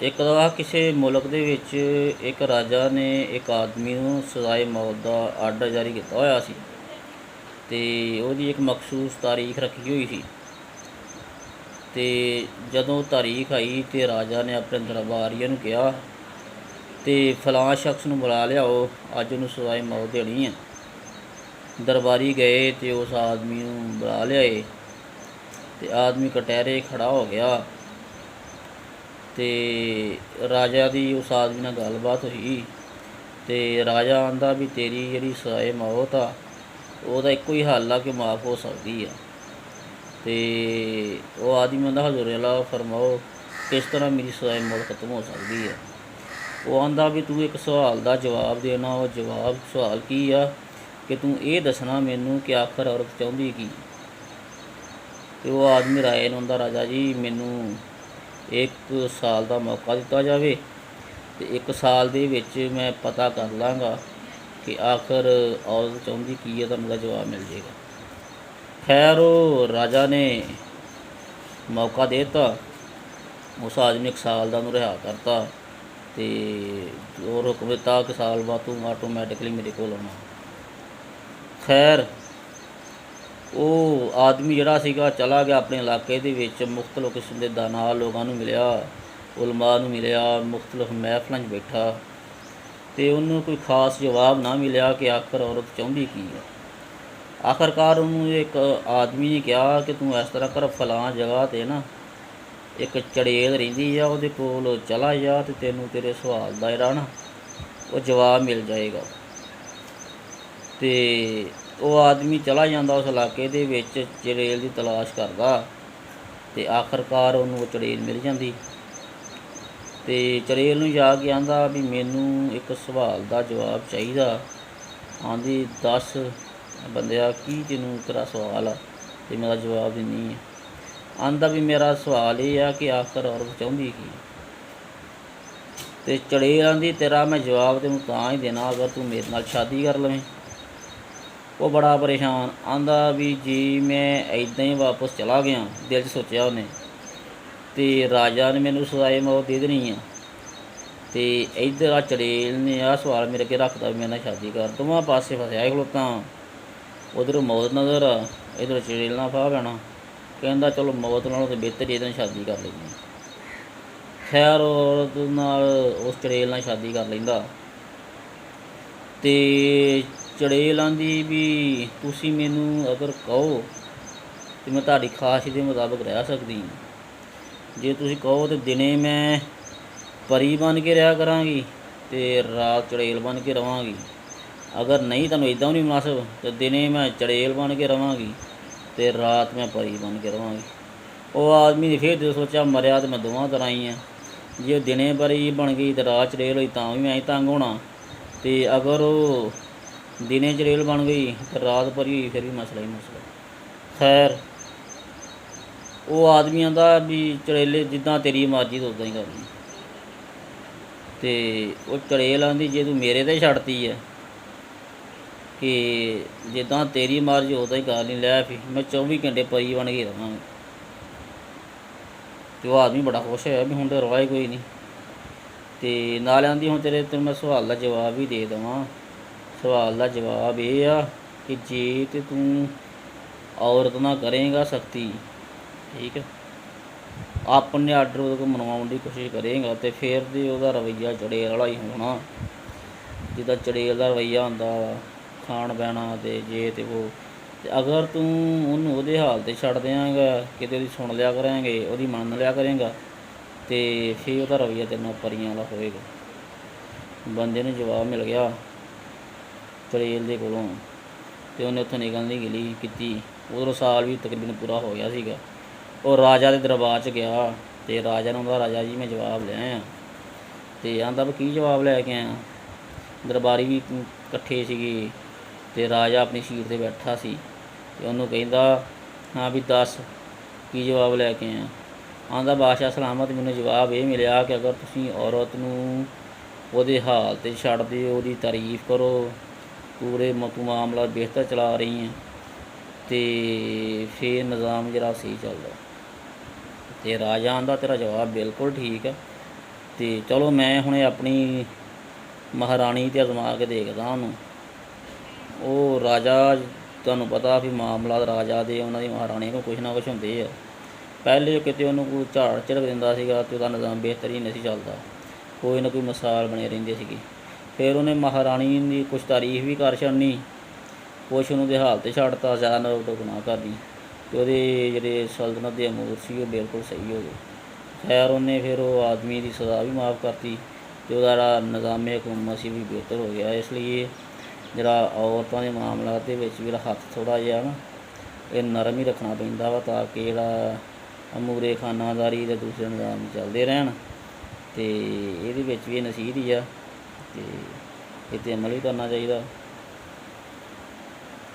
ਇੱਕ ਦਫਾ ਕਿਸੇ ਮੁਲਕ ਦੇ ਵਿੱਚ ਇੱਕ ਰਾਜਾ ਨੇ ਇੱਕ ਆਦਮੀ ਨੂੰ ਸਜ਼ਾਏ ਮੌਤ ਦਾ ਆਰਡਰ ਜਾਰੀ ਕੀਤਾ ਹੋਇਆ ਸੀ ਅਤੇ ਉਹਦੀ ਇੱਕ ਮਖਸੂਸ ਤਾਰੀਖ ਰੱਖੀ ਹੋਈ ਸੀ। ਅਤੇ ਜਦੋਂ ਤਾਰੀਖ ਆਈ ਅਤੇ ਰਾਜਾ ਨੇ ਆਪਣੇ ਦਰਬਾਰੀਆਂ ਨੂੰ ਕਿਹਾ ਅਤੇ ਫਲਾਂ ਸ਼ਖਸ ਨੂੰ ਬੁਲਾ ਲਿਆਓ, ਅੱਜ ਉਹਨੂੰ ਸਜ਼ਾਏ ਮੌਤ ਦੇਣੀ ਹੈ। ਦਰਬਾਰੀ ਗਏ ਅਤੇ ਉਸ ਆਦਮੀ ਨੂੰ ਬੁਲਾ ਲਿਆਏ ਅਤੇ ਆਦਮੀ ਕਟਹਿਰੇ ਖੜ੍ਹਾ ਹੋ ਗਿਆ ਅਤੇ ਰਾਜਾ ਦੀ ਉਸ ਆਦਮੀ ਨਾਲ ਗੱਲਬਾਤ ਹੋਈ ਅਤੇ ਰਾਜਾ ਆਂਦਾ ਵੀ ਤੇਰੀ ਜਿਹੜੀ ਸਜ਼ਾਏ ਮੌਤ ਆ ਉਹਦਾ ਇੱਕੋ ਹੀ ਹੱਲ ਆ ਕਿ ਮਾਫ਼ ਹੋ ਸਕਦੀ ਆ। ਅਤੇ ਉਹ ਆਦਮੀ ਆਂਦਾ ਹਜ਼ੂਰ ਅੱਲਾ ਫਰਮਾਓ ਕਿਸ ਤਰ੍ਹਾਂ ਮੇਰੀ ਸਜ਼ਾਏ ਮੌਤ ਖਤਮ ਹੋ ਸਕਦੀ ਹੈ। ਉਹ ਆਂਦਾ ਵੀ ਤੂੰ ਇੱਕ ਸਵਾਲ ਦਾ ਜਵਾਬ ਦੇਣਾ। ਉਹ ਸਵਾਲ ਕੀ ਆ ਕਿ ਤੂੰ ਇਹ ਦੱਸਣਾ ਮੈਨੂੰ ਕਿ ਆਖਰ ਔਰਤ ਚਾਹੁੰਦੀ ਕੀ। ਅਤੇ ਉਹ ਆਦਮੀ ਰਾਏ ਨੂੰ ਆਂਦਾ ਰਾਜਾ ਜੀ ਮੈਨੂੰ 1 ਸਾਲ ਦਾ ਮੌਕਾ ਦਿੱਤਾ ਜਾਵੇ ਅਤੇ 1 ਸਾਲ ਦੇ ਵਿੱਚ ਮੈਂ ਪਤਾ ਕਰ ਲਾਂਗਾ ਕਿ ਆਖਰ ਔਰਤ ਚਾਹੁੰਦੀ ਕੀ ਹੈ, ਤੁਹਾਨੂੰ ਦਾ ਜਵਾਬ ਮਿਲ ਜਾਏਗਾ। ਖੈਰ ਉਹ ਰਾਜਾ ਨੇ ਮੌਕਾ ਦੇ ਦਿੱਤਾ। ਉਸ ਆਦਮੀ 1 ਸਾਲ ਦਾ ਉਹਨੂੰ ਰਿਹਾ ਕਰਤਾ ਅਤੇ ਹੋਰ ਹੁਕਮ ਦਿੱਤਾ ਕਿ ਸਾਲ ਬਾਅਦ ਤੂੰ ਆਟੋਮੈਟਿਕਲੀ ਮੇਰੇ ਕੋਲ ਆਉਣਾ। ਖੈਰ ਉਹ ਆਦਮੀ ਜਿਹੜਾ ਸੀਗਾ ਚਲਾ ਗਿਆ ਆਪਣੇ ਇਲਾਕੇ ਦੇ ਵਿੱਚ, ਮੁਖਤਲਿਫ ਕਿਸਮ ਦੇ ਦਾਨਾ ਲੋਕਾਂ ਨੂੰ ਮਿਲਿਆ, ਉਲਮਾ ਨੂੰ ਮਿਲਿਆ, ਮੁਖਤਲਿਫ ਮਹਿਫਲਾਂ 'ਚ ਬੈਠਾ ਅਤੇ ਉਹਨੂੰ ਕੋਈ ਖ਼ਾਸ ਜਵਾਬ ਨਾ ਮਿਲਿਆ ਕਿ ਆਖਰ ਔਰਤ ਚਾਹੁੰਦੀ ਕੀ ਹੈ। ਆਖਰਕਾਰ ਉਹਨੂੰ ਇੱਕ ਆਦਮੀ ਨੇ ਕਿਹਾ ਕਿ ਤੂੰ ਇਸ ਤਰ੍ਹਾਂ ਕਰ, ਫਲਾਂ ਜਗ੍ਹਾ 'ਤੇ ਨਾ ਇੱਕ ਚੜੇਲ ਰਹਿੰਦੀ ਆ, ਉਹਦੇ ਕੋਲ ਚਲਾ ਜਾ ਅਤੇ ਤੈਨੂੰ ਤੇਰੇ ਸਵਾਲ ਦਾ ਜਿਹੜਾ ਨਾ ਉਹ ਜਵਾਬ ਮਿਲ ਜਾਏਗਾ। ਅਤੇ ਉਹ ਆਦਮੀ ਚਲਾ ਜਾਂਦਾ ਉਸ ਇਲਾਕੇ ਦੇ ਵਿੱਚ ਚੜੇਲ ਦੀ ਤਲਾਸ਼ ਕਰਦਾ ਅਤੇ ਆਖਰਕਾਰ ਉਹਨੂੰ ਉਹ ਚੜੇਲ ਮਿਲ ਜਾਂਦੀ ਅਤੇ ਚੜੇਲ ਨੂੰ ਜਾ ਕੇ ਆਂਦਾ ਵੀ ਮੈਨੂੰ ਇੱਕ ਸਵਾਲ ਦਾ ਜਵਾਬ ਚਾਹੀਦਾ। ਆਂਦੀ ਦੱਸ ਬੰਦਿਆ ਕੀ ਤੈਨੂੰ ਤੇਰਾ ਸਵਾਲ ਆ ਅਤੇ ਮੇਰਾ ਜਵਾਬ ਦਿੰਦੀ ਹੈ। ਆਂਦਾ ਵੀ ਮੇਰਾ ਸਵਾਲ ਇਹ ਆ ਕਿ ਆਖਰ ਔਰਤ ਚਾਹੁੰਦੀ ਕੀ। ਅਤੇ ਚੜੇਲ ਆਂਦੀ ਤੇਰਾ ਮੈਂ ਜਵਾਬ ਤੈਨੂੰ ਤਾਂ ਹੀ ਦੇਣਾ ਅਗਰ ਤੂੰ ਮੇਰੇ ਨਾਲ ਸ਼ਾਦੀ ਕਰ ਲਵੇਂ। ਉਹ ਬੜਾ ਪਰੇਸ਼ਾਨ ਆਂਦਾ ਵੀ ਜੀ ਮੈਂ ਇੱਦਾਂ ਹੀ ਵਾਪਸ ਚਲਾ ਗਿਆ, ਦਿਲ 'ਚ ਸੋਚਿਆ ਉਹਨੇ, ਅਤੇ ਰਾਜਾ ਨੇ ਮੈਨੂੰ ਸਜ਼ਾਏ ਮੌਤ ਦੇ ਦੇਣੀ ਆ ਅਤੇ ਇੱਧਰ ਆ ਚੜੇਲ ਨੇ ਆਹ ਸਵਾਲ ਮੇਰੇ ਅੱਗੇ ਰੱਖਦਾ ਵੀ ਮੇਰੇ ਨਾਲ ਸ਼ਾਦੀ ਕਰ। ਦੋਵਾਂ ਪਾਸੇ ਫਸਿਆ ਖਲੋਤਾ, ਉੱਧਰੋਂ ਮੌਤ ਨਜ਼ਰ ਆ, ਇੱਧਰੋਂ ਚੜੇਲ ਨਾਲ ਫਾਹ ਪੈਣਾ। ਕਹਿੰਦਾ ਚਲੋ ਮੌਤ ਨਾਲੋਂ ਤਾਂ ਬਿਹਤਰ ਇਹਦੇ ਨਾਲ ਸ਼ਾਦੀ ਕਰ ਲੈਂਦੇ। ਖੈਰ ਔਰਤ ਨਾਲ ਉਸ ਚੜੇਲ ਨਾਲ ਸ਼ਾਦੀ ਕਰ ਲੈਂਦਾ ਅਤੇ ਚੜੇਲ ਆਂਦੀ ਵੀ ਤੁਸੀਂ ਮੈਨੂੰ ਅਗਰ ਕਹੋ ਤਾਂ ਮੈਂ ਤੁਹਾਡੀ ਖੁਆਇਸ਼ ਦੇ ਮੁਤਾਬਕ ਰਹਿ ਸਕਦੀ ਹਾਂ। ਜੇ ਤੁਸੀਂ ਕਹੋ ਤਾਂ ਦਿਨੇ ਮੈਂ ਪਰੀ ਬਣ ਕੇ ਰਿਹਾ ਕਰਾਂਗੀ ਅਤੇ ਰਾਤ ਚੜੇਲ ਬਣ ਕੇ ਰਹਾਂਗੀ। ਅਗਰ ਨਹੀਂ ਤੁਹਾਨੂੰ ਇੱਦਾਂ ਵੀ ਨਹੀਂ ਮੁਨਾਸਬ ਤਾਂ ਦਿਨੇ ਮੈਂ ਚੜੇਲ ਬਣ ਕੇ ਰਹਾਂਗੀ ਅਤੇ ਰਾਤ ਮੈਂ ਪਰੀ ਬਣ ਕੇ ਰਹਾਂਗੀ। ਉਹ ਆਦਮੀ ਨੇ ਫਿਰ ਜਦੋਂ ਸੋਚਿਆ ਮਰਿਆ ਤਾਂ ਮੈਂ ਦੋਵਾਂ ਤਰ੍ਹਾਂ ਹੀ ਹਾਂ, ਜੇ ਦਿਨੇ ਪਰੀ ਬਣ ਗਈ ਅਤੇ ਰਾਤ ਚੜੇਲ ਹੋਈ ਤਾਂ ਵੀ ਮੈਂ ਹੀ ਤੰਗ ਹੋਣਾ, ਅਤੇ ਅਗਰ ਉਹ ਦਿਨੇ ਚੜੇਲ ਬਣ ਗਈ ਅਤੇ ਰਾਤ ਪਰੀ ਹੋਈ ਫਿਰ ਵੀ ਮਸਲਾ ਹੀ ਮਸਲਾ। ਖੈਰ ਉਹ ਆਦਮੀਆਂ ਦਾ ਵੀ ਚੜੇਲੇ ਜਿੱਦਾਂ ਤੇਰੀ ਮਰਜ਼ੀ ਤਾਂ ਉੱਦਾਂ ਹੀ ਕਰਨੀ। ਅਤੇ ਉਹ ਚੜੇਲ ਆਂਦੀ ਜੇ ਤੂੰ ਮੇਰੇ 'ਤੇ ਛੱਡਤੀ ਹੈ ਕਿ ਜਿੱਦਾਂ ਤੇਰੀ ਮਰਜ਼ੀ ਉੱਦਾਂ ਹੀ ਕਰ ਨਹੀਂ, ਲੈ ਫਿਰ ਮੈਂ 24 ਘੰਟੇ ਪਰੀ ਬਣ ਕੇ ਰਹਾਂਗਾ। ਅਤੇ ਉਹ ਆਦਮੀ ਬੜਾ ਖੁਸ਼ ਹੋਇਆ ਵੀ ਹੁਣ ਤਾਂ ਰੌਲਾ ਹੀ ਕੋਈ ਨਹੀਂ। ਅਤੇ ਨਾਲ ਆਂਦੀ ਹੁਣ ਤੈਨੂੰ ਮੈਂ ਸਵਾਲ ਦਾ ਜਵਾਬ ਵੀ ਦੇ ਦੇਵਾਂ। ਸਵਾਲ ਦਾ ਜਵਾਬ ਇਹ ਆ ਕਿ ਜੇ ਤਾਂ ਤੂੰ ਔਰਤ ਨਾਲ ਕਰੇਂਗਾ ਸਖਤੀ, ਠੀਕ ਹੈ, ਆਪਣੇ ਆਰਡਰ ਉਹਦੇ ਕੋਲ ਮਨਵਾਉਣ ਦੀ ਕੋਸ਼ਿਸ਼ ਕਰੇਂਗਾ ਅਤੇ ਫਿਰ ਤਾਂ ਉਹਦਾ ਰਵੱਈਆ ਚੜੇਲ ਵਾਲਾ ਹੀ ਹੋਣਾ, ਜਿੱਦਾਂ ਚੜੇਲ ਦਾ ਰਵੱਈਆ ਹੁੰਦਾ ਵਾ ਖਾਣ ਬਹਿਣਾ ਅਤੇ ਜੇ ਅਤੇ ਉਹ। ਅਤੇ ਅਗਰ ਤੂੰ ਉਹਨੂੰ ਉਹਦੇ ਹਾਲ 'ਤੇ ਛੱਡ ਦਿਆਂਗਾ, ਕਿਤੇ ਉਹਦੀ ਸੁਣ ਲਿਆ ਕਰਾਂਗੇ, ਉਹਦੀ ਮੰਨ ਲਿਆ ਕਰੇਂਗਾ ਅਤੇ ਫਿਰ ਉਹਦਾ ਰਵੱਈਆ ਤੇਰੇ ਨਾਲ ਪਰੀਆਂ ਵਾਲਾ ਹੋਏਗਾ। ਬੰਦੇ ਨੂੰ ਜਵਾਬ ਮਿਲ ਗਿਆ ਚੜੇਲ ਦੇ ਕੋਲੋਂ ਅਤੇ ਉਹਨੇ ਉੱਥੋਂ ਨਿਕਲਣ ਦੀ ਗਿਲੀ ਕੀਤੀ। ਉਧਰੋਂ ਸਾਲ ਵੀ ਤਕਰੀਬਨ ਪੂਰਾ ਹੋ ਗਿਆ ਸੀਗਾ। ਉਹ ਰਾਜਾ ਦੇ ਦਰਬਾਰ 'ਚ ਗਿਆ ਅਤੇ ਰਾਜਾ ਨੂੰ ਆਂਦਾ ਰਾਜਾ ਜੀ ਮੈਂ ਜਵਾਬ ਲੈ ਆਇਆ। ਅਤੇ ਆਂਦਾ ਵੀ ਕੀ ਜਵਾਬ ਲੈ ਕੇ ਆਇਆ। ਦਰਬਾਰੀ ਵੀ ਇਕੱਠੇ ਸੀਗੇ ਅਤੇ ਰਾਜਾ ਆਪਣੀ ਸੀਟ 'ਤੇ ਬੈਠਾ ਸੀ ਅਤੇ ਉਹਨੂੰ ਕਹਿੰਦਾ ਹਾਂ ਵੀ ਦੱਸ ਕੀ ਜਵਾਬ ਲੈ ਕੇ ਆਇਆ। ਆਂਦਾ ਬਾਦਸ਼ਾਹ ਸਲਾਮਤ, ਮੈਨੂੰ ਜਵਾਬ ਇਹ ਮਿਲਿਆ ਕਿ ਅਗਰ ਤੁਸੀਂ ਔਰਤ ਨੂੰ ਉਹਦੇ ਹਾਲ 'ਤੇ ਛੱਡ ਦਿਓ, ਉਹਦੀ ਤਾਰੀਫ ਕਰੋ, ਪੂਰੇ ਮਾਮਲਾ ਬਿਹਤਰ ਚਲਾ ਰਹੀ ਹੈ ਅਤੇ ਫਿਰ ਨਿਜ਼ਾਮ ਜਿਹੜਾ ਸਹੀ ਚੱਲਦਾ। ਅਤੇ ਰਾਜਾ ਆਂਦਾ ਤੇਰਾ ਜਵਾਬ ਬਿਲਕੁਲ ਠੀਕ ਹੈ, ਤੇ ਚਲੋ ਮੈਂ ਹੁਣ ਆਪਣੀ ਮਹਾਰਾਣੀ 'ਤੇ ਅਜ਼ਮਾ ਕੇ ਦੇਖਦਾ ਉਹਨੂੰ। ਉਹ ਰਾਜਾ, ਤੁਹਾਨੂੰ ਪਤਾ ਵੀ ਮਾਮਲਾਤ ਰਾਜਾ ਦੇ ਉਹਨਾਂ ਦੀ ਮਹਾਰਾਣੀ ਨੂੰ ਕੁਛ ਨਾ ਕੁਛ ਹੁੰਦੇ ਆ। ਪਹਿਲੇ ਕਿਤੇ ਉਹਨੂੰ ਕੋਈ ਝਾੜ ਝੜਕ ਦਿੰਦਾ ਸੀਗਾ ਅਤੇ ਉਹਦਾ ਨਿਜ਼ਾਮ ਬਿਹਤਰੀਨ ਨਹੀਂ ਸੀ ਚੱਲਦਾ, ਕੋਈ ਨਾ ਕੋਈ ਮਿਸਾਲ ਬਣੇ ਰਹਿੰਦੇ ਸੀਗੇ। ਫਿਰ ਉਹਨੇ ਮਹਾਰਾਣੀ ਦੀ ਕੁਛ ਤਾਰੀਫ ਵੀ ਕਰ ਛੱਡਣੀ, ਕੁਛ ਉਹਨੂੰ ਦੇ ਹਾਲ 'ਤੇ ਛੱਡਤਾ, ਜ਼ਿਆਦਾ ਨਾ ਗੁਨਾਹ ਕਰਨੀ, ਅਤੇ ਉਹਦੇ ਜਿਹੜੇ ਸਲਤਨਤ ਦੇ ਅਮੂਰ ਸੀ ਉਹ ਬਿਲਕੁਲ ਸਹੀ ਹੋ ਗਏ। ਖੈਰ ਉਹਨੇ ਫਿਰ ਉਹ ਆਦਮੀ ਦੀ ਸਜ਼ਾ ਵੀ ਮਾਫ਼ ਕਰਤੀ, ਅਤੇ ਉਹਦਾ ਜਿਹੜਾ ਨਿਜ਼ਾਮੇ ਹਕੂਮਤ ਸੀ ਵੀ ਬਿਹਤਰ ਹੋ ਗਿਆ। ਇਸ ਲਈ ਜਿਹੜਾ ਔਰਤਾਂ ਦੇ ਮਾਮਲਾਤ ਦੇ ਵਿੱਚ ਵੀ ਜਿਹੜਾ ਹੱਥ ਥੋੜ੍ਹਾ ਜਿਹਾ ਨਾ ਇਹ ਨਰਮ ਹੀ ਰੱਖਣਾ ਪੈਂਦਾ ਵਾ, ਤਾਂ ਕਿ ਜਿਹੜਾ ਅਮੂਰੇ ਖਾਨਾਦਾਰੀ ਦੇ ਦੂਸਰੇ ਨਿਜ਼ਾਮ ਚੱਲਦੇ ਰਹਿਣ। ਅਤੇ ਇਹਦੇ ਵਿੱਚ ਵੀ ਇਹ ਨਸੀਹਤ ਹੀ ਆ, ਅਤੇ ਇਹ 'ਤੇ ਅਮਲ ਵੀ ਕਰਨਾ ਚਾਹੀਦਾ।